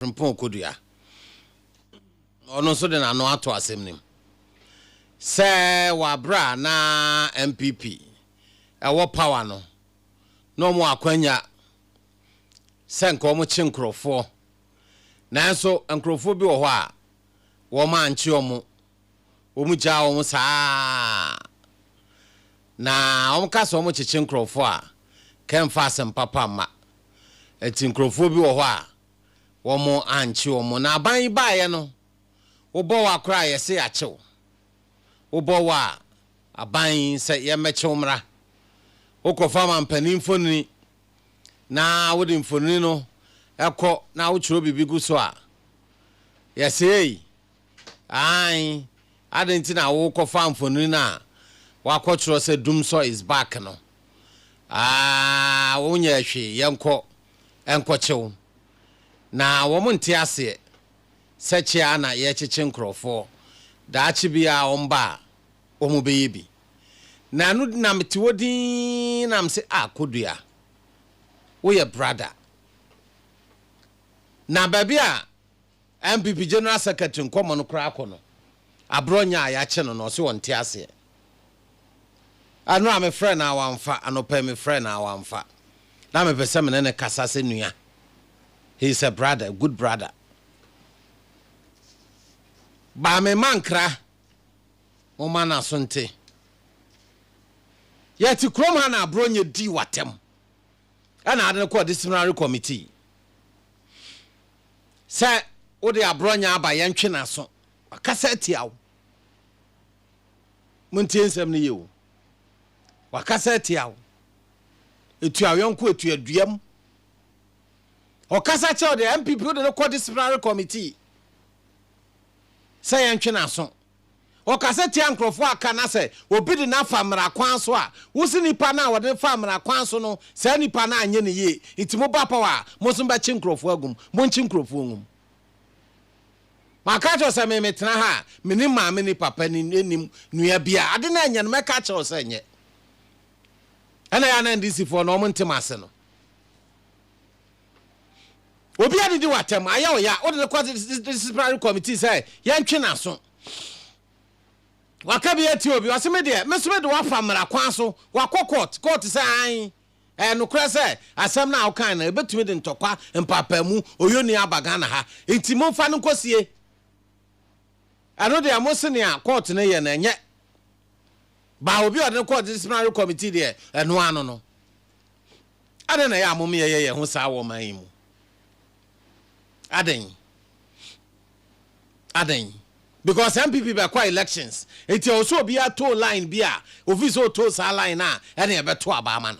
Frimpong Kodua. Ono so de na no ato asem nim. Se wabra na MPP. Ewo power no. No mo akwanya. Se nko mo chi nkrofo. Nanso nkrofo bi wo ho a wo ma anchi omo. Omu ja omo saa. Na omo ka so omo chichi nkrofo a kemfa asem papa ma. Eti nkrofo bi wo ho a womo anchi omo na aban baaye no. Obo wa kra yese ya chew. Obo wa aban se ye mechew mra. Okofa man panimfoni na wodi mfoni no ekọ na wo chiro bibi gu so a yese ai adenti na wo kofa mfoni na wakọ chiro se dumso is back no wonya hwe enko chew na wo monte ase sechia na ye chichi nkrofo da chi bia omba omubeyebi na nu na metiwodi na mse Kodua wo ye brother na babia MPP General Secretary nkomo no kra akono Abronye ya che no so wonte ase anu am friend na wamfa anopa me friend na wamfa na me pese me ne kasa se nua. He is a brother, a good brother. Ba me mankra mo mana sonte yeti krom ha na Abronye di watem ana ade ko disciplinary committee say wo de Abronye aba yentwe na so wakasa tiawo muntie nsem ne yewo wakasa tiawo etu awonko etu aduam okasa che de MPP wo de ko disciplinary committee say yentwe na so okasa tia nkrofo aka na say obi de na famra kwan so a wosi nipa na wo de famra kwan so no say nipa na anye ne ye itimo ba power mo so ba chi nkrofo agum mo chi nkrofo ngum maka cho say me metena ha me ni ma me ni papa ni enim nua bia ade na anya no meka cho say nye ana ya na ndisi fo no mo ntemase no obi adidi watem aya oya o de ko disciplinary committee say yentwe na so wakabi eti obi waseme de mesome de wafamra kwan so wakọ court say an no kra say asem na akan na ebetumi de ntokwa mpapamu oyoni abaga na ha enti momfa no kosie ano de amosene a court na ye na enye ba obi o de court disciplinary committee de eno ano no ade na ya amom ye ho sa wo man mu aden because MPP be kwa elections it also be a toll line bia office to sa line na ene e beto abama no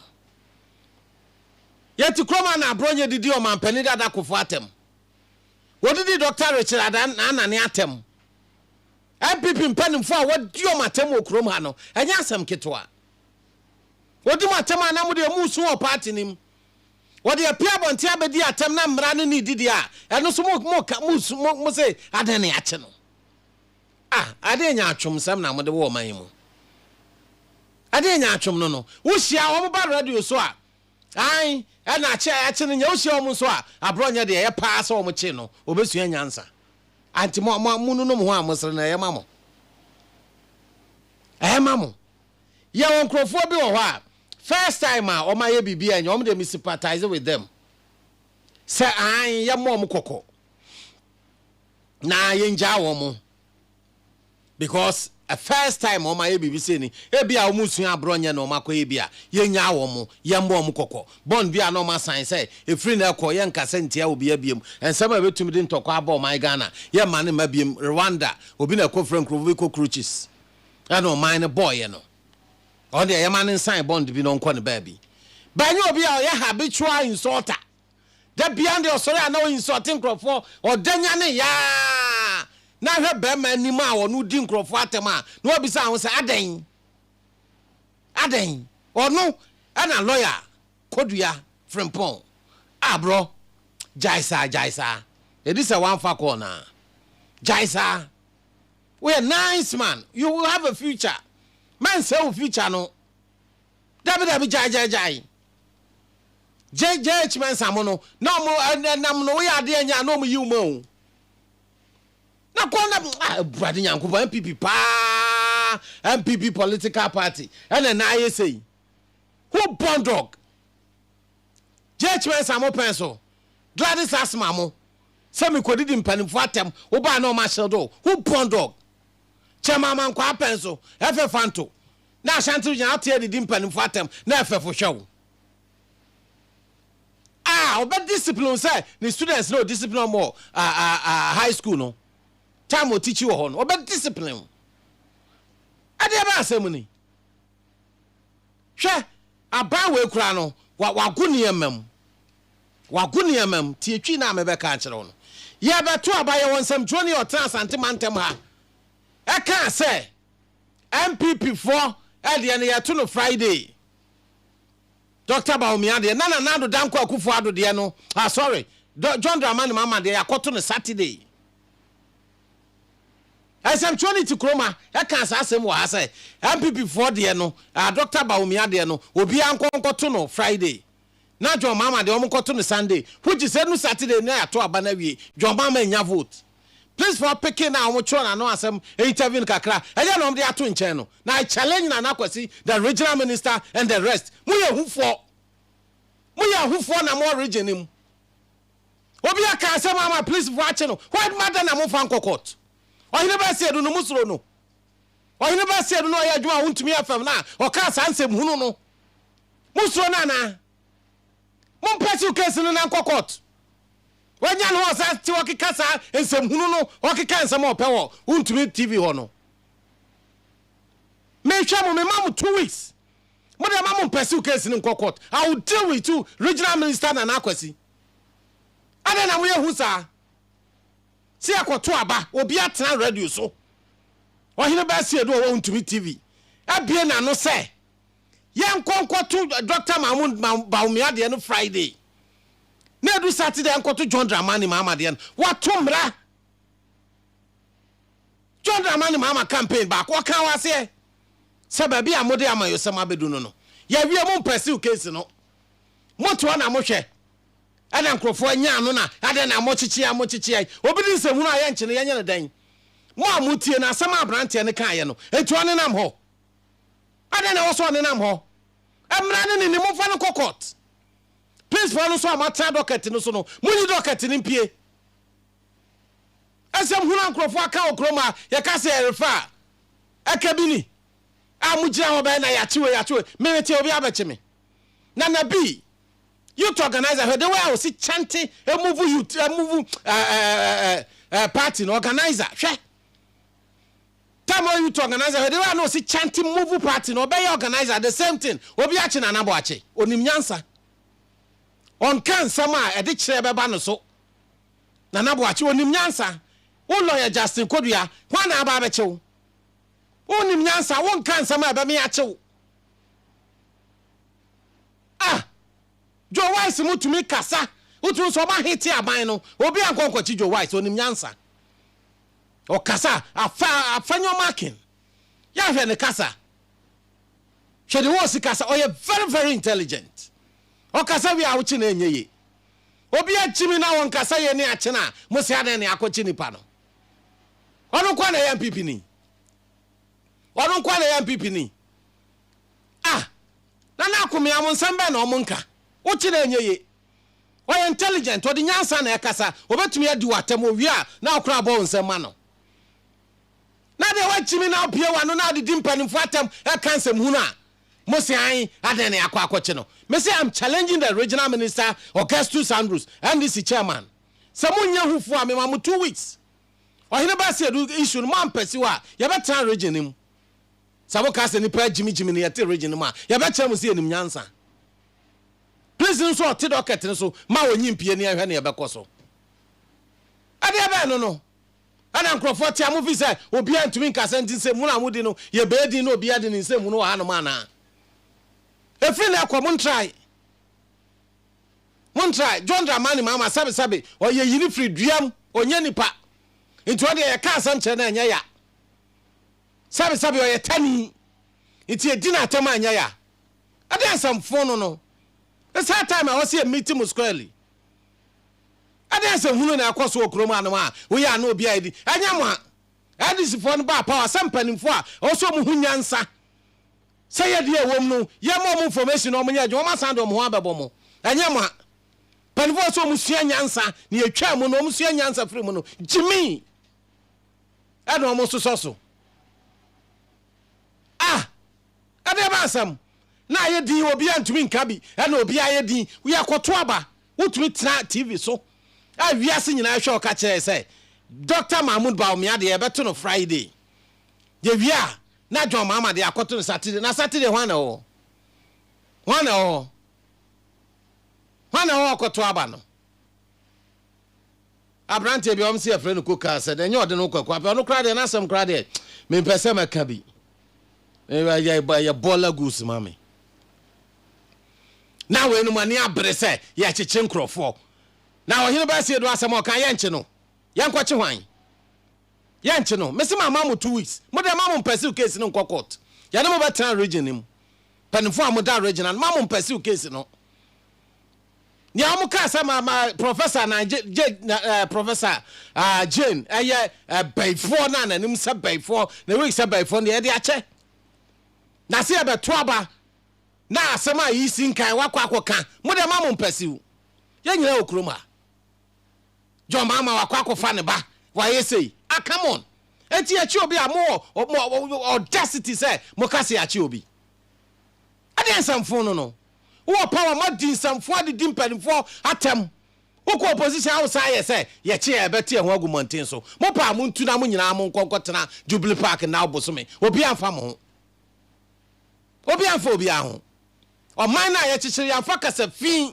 yeti kroma na Abronye didi o man pani dada kofo atem wodidi Dr. Richard Adan anane atem MPP mpanimfo a wodi o matem okrom ha no enya asem ketwa wodi matem na mu de musu o party nim wodi apia bonte abedi atem na mra no ni didi a eno so mo say adan ne ache no ade nya atwom sam na mo de wo man mu ade nya atwom no wo hia wo ba radio so a ai na ache no nya wo hia wo so a Abronye de ye pa so wo che no obesua nyansa anti mo no ho amosre na ye mamo ye won krofo bi wo ho a first time o ma ye bibia anya o de sympathize with them say ai ye mo kokko na ye nja wo mo because a first time o ma ye BBC ni e bia o musu Abronye na o makoye bia ye nya wo mo ye mbo mo kokko bond bia na o ma sign say e free na ekọ ye nkase ntia obi abiem ensema betumi de ntokọ aba o man Ghana ye ma ne mabiem Rwanda obi na ekọ frank roviko cruises and o man boy ye no on the ye man sign bond bi no nkọ ne ba bi banyo obi a ye habitual insulter da bia de osore na o insulting crofo o danya ne ya na hwe be ma anim a wonu di nkrofo atem a na obisa ho se aden onu ana lawyer Kodua Frimpong abro jaisa edisa one fa corner jaisa we a nice man you will have a future man say future no dabi jai JH Mensa mono no mo nam no we ade anya no mo yi mo na kona brother Yankuba MPP pa MPP political party and na aye say who born dog JH Mensa mo penso Gladys Asma mo se me kodidi mpanimfo atem wo ba na o ma shield who born dog chema man kwa penso efe fanto na Ashanti nya atie didi mpanimfo atem na efe fo hwewo but discipline say the students no discipline more high school no time will teach you on but discipline ade ba asem ni hwe aban we kura no waguniemam tie twi na me be ka kire no ye beto abaye wonsam joni o transante mantem ha e ka say MPP for e de ne yeto no Friday Dr. Baumia de na do danko akufo ado de no sorry John Dramani mama de yakoto no Saturday asem 20 kroma e kan asem wo ha say MPP for de no Dr. Baumia de no obi ankonkoto no Friday na John mama de omkoto no Sunday which is no Saturday na yato aba na wie John mama nya vote please for picking na omo chona no asem interview kakra eya no de ato nchen no na I challenge na kwasi the regional minister and the rest muye hufo na more region him obi aka asem mama please watch no what matter na mo fan kokot ohine ba se do no musuro no ohine ba se do no ya adwuma wontumi afam na o ka sansem hunu no musuro na mo mpesi case no na kokot wanya no sa ti okika sa ensem hunu no okika ensem opewo wontumi TV ho no me hwa mo me mam 2 weeks Mother Mamma pursue case in court. I will deal with you, regional minister and Akwasi. And then I'm here who sa. See a quatuaba, or be at time radio so. Or he never see a door on to me TV. I be an no say. Young conquer to Dr. Mahmoud Baumia the end Friday. Never Saturday and to John Dramani Mama the end. What tumbra? John Dramani Mama campaign back. What can I say? Sababi amode amayo sama bedu no ya wie mo pursue case no moto na mo hwe ana nkrofo anya no na ade na mo chichi obi din sehunu aye nchene ya nyane dan mo amutie na sama abrante ne kan ye no etu ane nam ho ade na wo so ane nam ho emra ne ni mo fa no court please for no so amata docket no so no mo ni docket ni mpie asem hunu nkrofo aka okroma ya ka se refa akabini amujia ho be na yachiwe minute obi abeche na nabi youth organizer the way I see chanting a move youth party no organizer hwe tamo youth organizer the way I know see chanting move party no be organizer the same thing obi achi na nabo achi onim nyansa on kan sama e de kire be ba no so na nabo achi onim nyansa wo lawyer Justin Kodua kwa na aba abeche wo onim nyansa won kan sama ba me achew Joe Wise mutumi kasa utun so ma hiti aban no obi ankonkwachi Joe Wise onim nyansa o kasa afanyo marking ya hwe ne kasa hwe de wo si kasa o ye very very intelligent o kasa wi awuchi na enyeye obi achimi na won kasa ye ne ache na musi ade ne akochi nipa no onu kwa na MPP ni Odun kwa na MPP ni na akumi amon sembe na omunka uchi na enyeye o intelligent o di nyansa na ekasa obetumi adi watem owi a na akura abo nsema no na de wachimi na opie wa no na de dimpanimfo atem e kansem hunu a mosi an ade na akwakoche no me say I'm challenging the regional minister Augustus Andrews NDC chairman samunya hufu a me ma 2 weeks o hine ba se do issue no man pesi wa ye betra region nim sabo ka se ni pa jimi ni yete region ma ye be kire mu se enim nyansa please nso o te docket nso ma wonyi mpie ni ahwe na ye be koso ade be no ana nkrofo ti amu fi se obi antumi nkasa ntin se mu na mu di no ye be di no obi ade ni se mu no ha no ma na efiri na kwa mun try John Dramani mama sabe o ye yiri free duam onye nipa nti o de ye ka asam che na anya ya sabe o ye tani nti e di na atama anya ya ade asam fo no It's that time I was here meeting squarely. I didn't say who na akwaso okroma we are no BID. Anyama. I this for ba power sampanim for also mu hunyansa. Say ye dey wom no, ye more information o munya jo ma sand o mu abebo mo. Anyama. Panfo so mu sua nyansa, na etwa mu no mu sua nyansa free mu no. Jimmy. I don't almost so. Ah. Ade ba asam. Na ye din obi antumi nka bi. E na obi aye din. We akoto aba. Wotumi tra TV so. I wiase nyina hwe o ka kire say Dr. Mahmoud Baumia de beto no Friday. Ye wia na John Mama de akoto no Saturday. Na Saturday hwana o. Hwana o. Hwana o akoto aba no. Abrante bi omsi afre no koka se de nye ode no kwakwa. Pe no kra de na asem kra de. Me pese maka bi. Ya bola goose mami. Na we no mani abre se ya cheche nkrofo. Na ohine ba se do asem o kan ye nche no. Ye nkwache hwan. Ye nche no. Mesi mama mo 2 weeks. Mo de mama mpese case no nkokot. Ya de mo betra region nim. Panifo amoda regional mama mpese case no. Ni amuka sama ma professor na professor Jane eye bayfo na nanim se bayfo na we se bayfo na ye de ache. Na se abeto aba na asema yi sinkan wakwa akoka mo de mama mpese u. Ye nyina okroma. John Mama wakwa ne ba wa yesei ah come on enti achi obi amo audacity say mo kase achi obi ade nsamfo no wo power ma di nsamfo ade di mpanifo atem wo opposition house aye say ye che e beti e ho agumonten so mo pa mo ntu na mo nyina mo nkonkotena Jubilee Park na obosome obi amfa mo obi amfa obi aho o man na ye chichire ya amfa kasa fin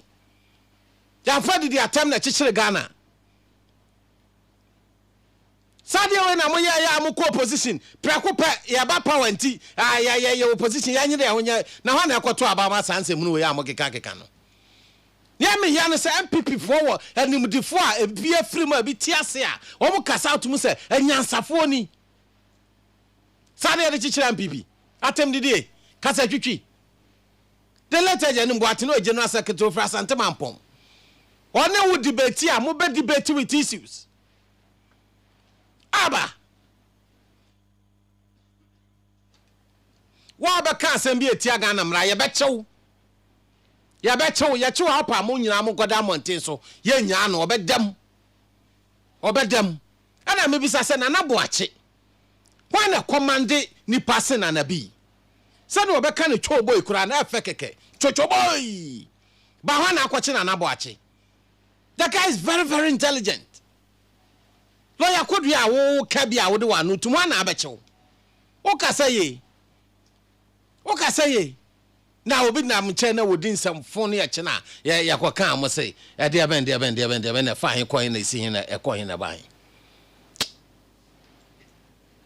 ya amfa di atem na chichire Ghana. Sadia we na mo ya mo ko opposition prekopa ya ba power nti ya opposition ya nyire ahonya na ho na ekoto aba ma sanse mu we ya mo keka no ya me ya no se MPP forward anim difo a ebia free ma bi tiase a o mo kasa out mu se anyansafo ni Sadia de chichira MPP atem didie kasa twitwi the letter je nim boate no general secretary for Asante Mampom one wo debate a mo be debate with issues Aba wa ba ka asem bi etia Ghana mra ye bechew ye chew apa mo nyina mo goda monten so ye nya na obedem ana me bisa se na naboache kwa na commande ni passe na nabi se na obeka ne twa boy kura na afa keke chocho boy ba ho na akwache na naboache. The guy is very very intelligent. Lawyer Kodua wo kabia wo de wanu tumu na abechew. O ka say na obi na mche na wodi nsamfo ne eche na ya kwaka am say e de ben na fa hin coin na isi hin na e coin na ban.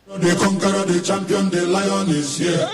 The conqueror, the champion, the lion is here.